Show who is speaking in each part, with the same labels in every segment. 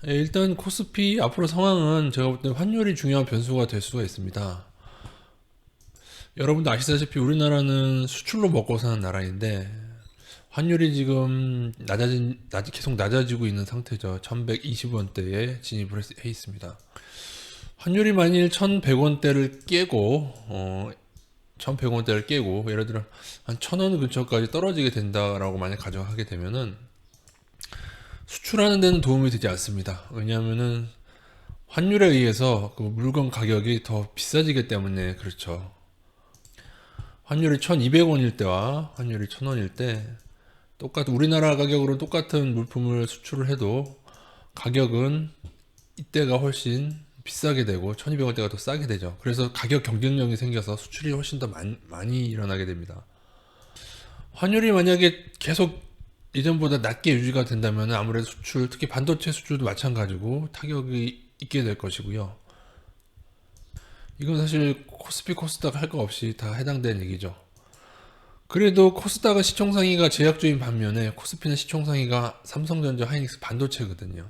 Speaker 1: 일단 코스피 앞으로 상황은 제가 볼 때 환율이 중요한 변수가 될 수가 있습니다. 여러분도 아시다시피 우리나라는 수출로 먹고 사는 나라인데 환율이 지금 계속 낮아지고 있는 상태죠. 1120원대에 진입을 해 있습니다. 환율이 만일 1100원대를 깨고 1100원대를 깨고 예를 들어 한 1000원 근처까지 떨어지게 된다라고 만약 가정하게 되면은 수출하는 데는 도움이 되지 않습니다. 왜냐하면은 환율에 의해서 그 물건 가격이 더 비싸지기 때문에 그렇죠. 환율이 1200원일 때와 환율이 1000원일 때 똑같은 우리나라 가격으로 똑같은 물품을 수출을 해도 가격은 이때가 훨씬 비싸게 되고 1200원대가 더 싸게 되죠. 그래서 가격 경쟁력이 생겨서 수출이 훨씬 더 많이 일어나게 됩니다. 환율이 만약에 계속 예전보다 낮게 유지가 된다면 아무래도 수출, 특히 반도체 수출도 마찬가지고 타격이 있게 될 것이고요. 이건 사실 코스피, 코스닥 할 거 없이 다 해당되는 얘기죠. 그래도 코스닥은 시총상위가 제약주인 반면에 코스피는 시총상위가 삼성전자, 하이닉스, 반도체거든요.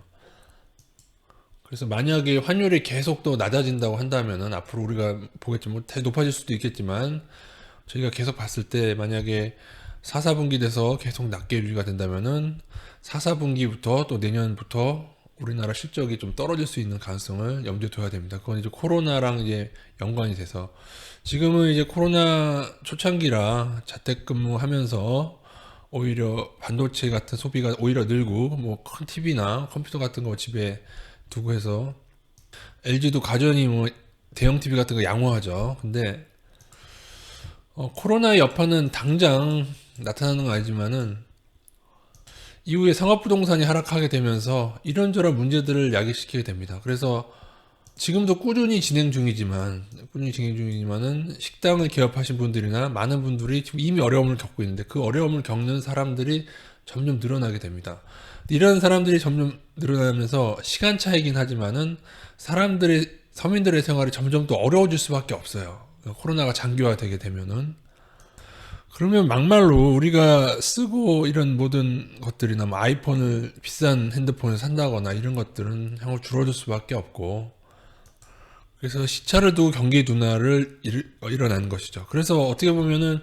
Speaker 1: 그래서 만약에 환율이 계속 더 낮아진다고 한다면은 앞으로 우리가 보겠지만 높아질 수도 있겠지만 저희가 계속 봤을 때 만약에 4, 4분기 돼서 계속 낮게 유지가 된다면은 4, 4분기부터 또 내년부터 우리나라 실적이 좀 떨어질 수 있는 가능성을 염두에 둬야 됩니다. 그건 이제 코로나랑 이제 연관이 돼서 지금은 이제 코로나 초창기라 자택근무하면서 오히려 반도체 같은 소비가 오히려 늘고 뭐 큰 TV나 컴퓨터 같은 거 집에 두고 해서 LG도 가전이 뭐 대형 TV 같은 거 양호하죠. 근데 코로나의 여파는 당장 나타나는 건 아니지만은 이후에 상업부동산이 하락하게 되면서 이런저런 문제들을 야기시키게 됩니다. 그래서 지금도 꾸준히 진행 중이지만은 식당을 개업하신 분들이나 많은 분들이 지금 이미 어려움을 겪고 있는데 그 어려움을 겪는 사람들이 점점 늘어나게 됩니다. 이런 사람들이 점점 늘어나면서 시간차이긴 하지만은 서민들의 생활이 점점 더 어려워질 수밖에 없어요. 코로나가 장기화되게 되면은. 그러면 막말로 우리가 쓰고 이런 모든 것들이나 뭐 아이폰을 비싼 핸드폰을 산다거나 이런 것들은 향후 줄어들 수밖에 없고 그래서 시차를 두고 경기 둔화를 일어나는 것이죠. 그래서 어떻게 보면은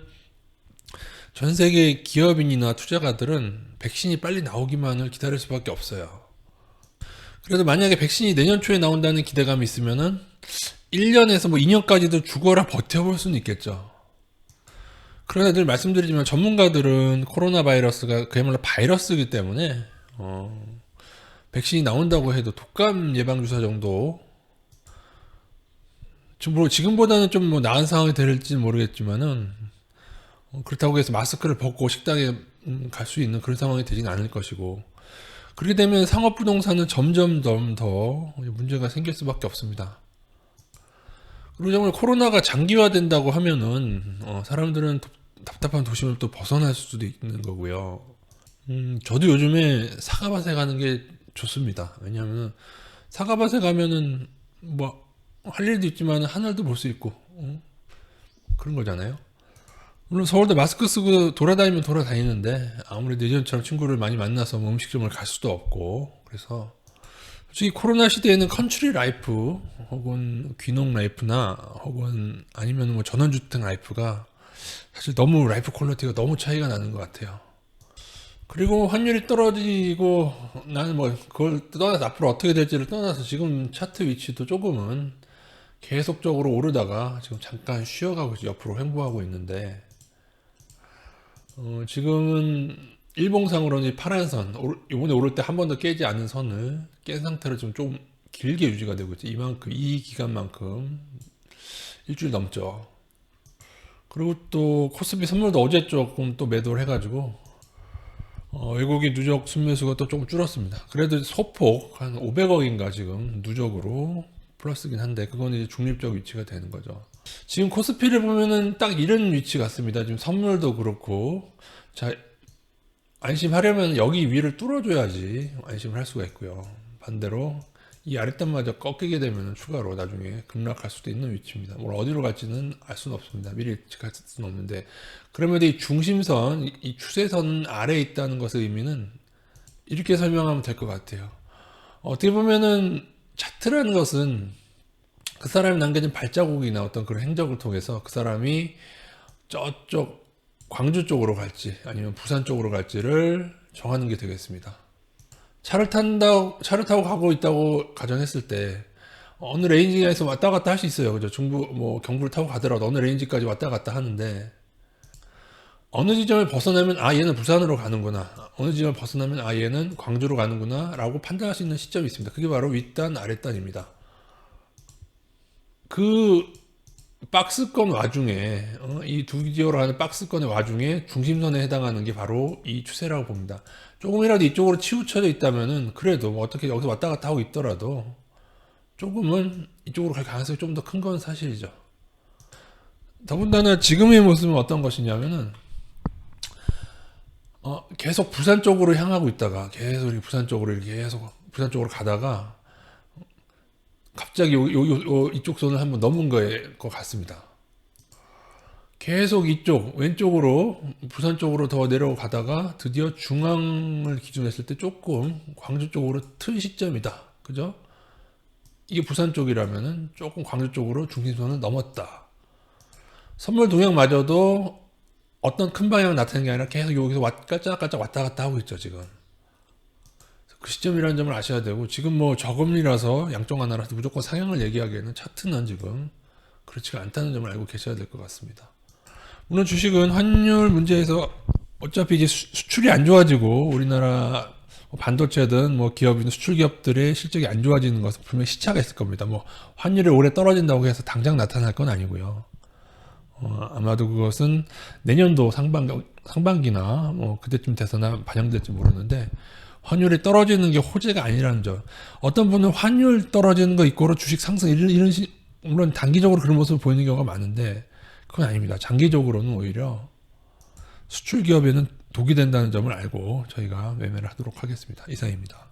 Speaker 1: 전 세계 기업인이나 투자가들은 백신이 빨리 나오기만을 기다릴 수밖에 없어요. 그래도 만약에 백신이 내년 초에 나온다는 기대감이 있으면은 1년에서 뭐 2년까지도 죽어라 버텨볼 수는 있겠죠. 그러나 늘 말씀드리지만 전문가들은 코로나 바이러스가 그야말로 바이러스이기 때문에 백신이 나온다고 해도 독감 예방 주사 정도 지금보다는 좀 뭐 나은 상황이 될지는 모르겠지만은 그렇다고 해서 마스크를 벗고 식당에 갈 수 있는 그런 상황이 되지는 않을 것이고 그렇게 되면 상업부동산은 점점 더 문제가 생길 수밖에 없습니다. 그리고 정말 코로나가 장기화된다고 하면은 사람들은 답답한 도심을 또 벗어날 수도 있는 거고요. 저도 요즘에 사과밭에 가는 게 좋습니다. 왜냐하면 사과밭에 가면은 뭐 할 일도 있지만 하늘도 볼 수 있고 그런 거잖아요. 물론 서울대 마스크 쓰고 돌아다니면 돌아다니는데 아무래도 예전처럼 친구를 많이 만나서 뭐 음식점을 갈 수도 없고 그래서 솔직히 코로나 시대에는 컨트리 라이프 혹은 귀농 라이프나 혹은 아니면 뭐 전원주택 라이프가 사실 너무 라이프 퀄리티가 너무 차이가 나는 것 같아요. 그리고 환율이 떨어지고 나는 뭐 그걸 떠나서 앞으로 어떻게 될지를 떠나서 지금 차트 위치도 조금은 계속적으로 오르다가 지금 잠깐 쉬어가고 옆으로 횡보하고 있는데 지금은 일봉상으로는 파란 선 이번에 오를 때 한 번 더 깨지 않은 선을 깬 상태로 좀 길게 유지가 되고 있죠. 이만큼 이 기간만큼 일주일 넘죠. 그리고 또 코스피 선물도 어제 조금 또 매도를 해가지고 외국인 누적 순매수가 또 조금 줄었습니다. 그래도 소폭 한 500억인가 지금 누적으로 플러스긴 한데 그건 이제 중립적 위치가 되는 거죠. 지금 코스피를 보면은 딱 이런 위치 같습니다. 지금 선물도 그렇고 자 안심하려면 여기 위를 뚫어줘야지 안심을 할 수가 있고요. 반대로 이 아랫단마저 꺾이게 되면 추가로 나중에 급락할 수도 있는 위치입니다. 뭘 어디로 갈지는 알 수는 없습니다. 미리 예측할 수는 없는데 그러면 이 중심선, 이 추세선 아래에 있다는 것의 의미는 이렇게 설명하면 될 것 같아요. 어떻게 보면은 차트라는 것은 그 사람이 남겨진 발자국이나 어떤 그런 행적을 통해서 그 사람이 저쪽 광주 쪽으로 갈지 아니면 부산 쪽으로 갈지를 정하는 게 되겠습니다. 차를 타고 가고 있다고 가정했을 때 어느 레인지에서 왔다 갔다 할 수 있어요. 그죠? 중부 뭐 경부를 타고 가더라도 어느 레인지까지 왔다 갔다 하는데 어느 지점을 벗어나면 아 얘는 부산으로 가는구나. 어느 지점을 벗어나면 아 얘는 광주로 가는구나 라고 판단할 수 있는 시점이 있습니다. 그게 바로 윗단 아랫단입니다. 그 박스권 와중에 이 두 기어로 하는 박스권의 와중에 중심선에 해당하는 게 바로 이 추세라고 봅니다. 조금이라도 이쪽으로 치우쳐져 있다면은 그래도 뭐 어떻게 여기서 왔다 갔다 하고 있더라도 조금은 이쪽으로 갈 가능성이 좀 더 큰 건 사실이죠. 더군다나 지금의 모습은 어떤 것이냐면은 계속 부산 쪽으로 향하고 있다가 계속 이렇게 부산 쪽으로 이렇게 계속 부산 쪽으로 가다가 갑자기 이쪽 선을 한번 넘은 것 같습니다. 계속 이쪽 왼쪽으로 부산 쪽으로 더 내려가다가 드디어 중앙을 기준으로 했을 때 조금 광주 쪽으로 튼 시점이다. 그죠? 이게 부산 쪽이라면은 조금 광주 쪽으로 중심선을 넘었다. 선물 동향마저도 어떤 큰 방향 나타나는 게 아니라 계속 여기서 깔짝깔짝 왔다 갔다 하고 있죠, 지금. 그 시점이라는 점을 아셔야 되고, 지금 뭐 저금리라서 양쪽 하나라서 무조건 상향을 얘기하기에는 차트는 지금 그렇지가 않다는 점을 알고 계셔야 될 것 같습니다. 물론 주식은 환율 문제에서 어차피 이제 수출이 안 좋아지고 우리나라 반도체든 뭐 기업이든 수출 기업들의 실적이 안 좋아지는 것은 분명히 시차가 있을 겁니다. 뭐 환율이 오래 떨어진다고 해서 당장 나타날 건 아니고요. 아마도 그것은 내년도 상반기나 뭐 그때쯤 돼서나 반영될지 모르는데 환율이 떨어지는 게 호재가 아니라는 점. 어떤 분은 환율 떨어지는 거 이꼬로 주식 상승 물론 단기적으로 그런 모습을 보이는 경우가 많은데 그건 아닙니다. 장기적으로는 오히려 수출 기업에는 독이 된다는 점을 알고 저희가 매매를 하도록 하겠습니다. 이상입니다.